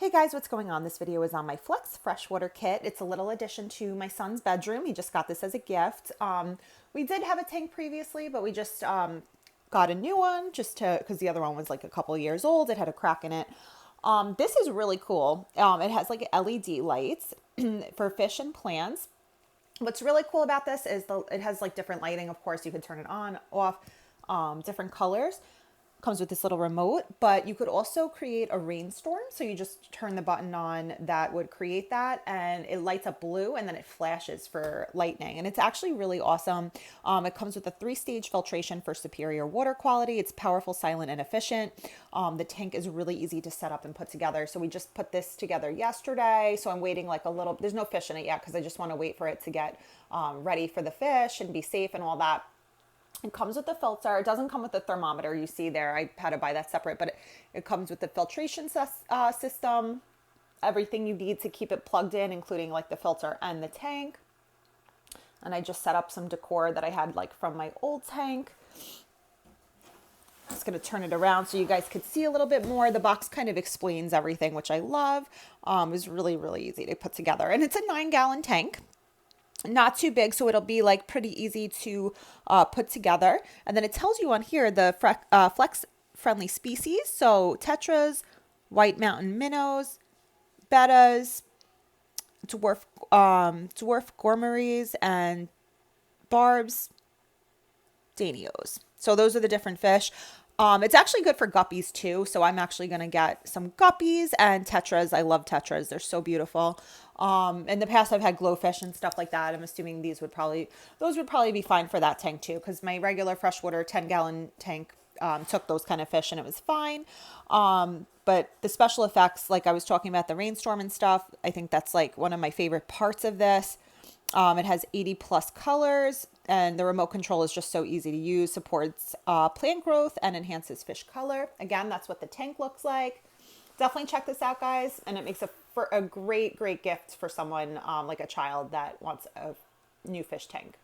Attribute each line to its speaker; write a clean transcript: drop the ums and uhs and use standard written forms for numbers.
Speaker 1: Hey guys, what's going on? This video is on my Flex Freshwater Kit. It's a little addition to my son's bedroom. He just got this as a gift. We did have a tank previously, but we just got a new one because the other one was like a couple years old. It had a crack in it. This is really cool. It has like LED lights for fish and plants. What's really cool about this is it has like different lighting. Of course, you could turn it on, off, different colors. Comes with this little remote, but you could also create a rainstorm. So you just turn the button on that would create that, and it lights up blue, and then it flashes for lightning. And it's actually really awesome. It comes with a 3-stage filtration for superior water quality. It's powerful, silent, and efficient. The tank is really easy to set up and put together. So we just put this together yesterday. So I'm waiting like a little, there's no fish in it yet because I just want to wait for it to get ready for the fish and be safe and all that. It comes with the filter. It doesn't come with the thermometer you see there. I had to buy that separate, but it comes with the filtration system, everything you need to keep it plugged in, including like the filter and the tank. And I just set up some decor that I had like from my old tank. I'm just going to turn it around so you guys could see a little bit more. The box kind of explains everything, which I love. It was really, really easy to put together. And it's a 9-gallon tank. Not too big, so it'll be like pretty easy to put together. And then it tells you on here the flex friendly species. So tetras, white mountain minnows, bettas, dwarf gourmeries, and barbs, danios. So those are the different fish. It's actually good for guppies too. So I'm actually going to get some guppies and tetras. I love tetras. They're so beautiful. In the past I've had glowfish and stuff like that. I'm assuming those would probably be fine for that tank too. Cause my regular freshwater 10-gallon tank, took those kind of fish and it was fine. But the special effects, like I was talking about the rainstorm and stuff, I think that's like one of my favorite parts of this. It has 80 plus colors, and the remote control is just so easy to use, supports plant growth and enhances fish color. Again, that's what the tank looks like. Definitely check this out, guys. And it makes for a great, great gift for someone like a child that wants a new fish tank.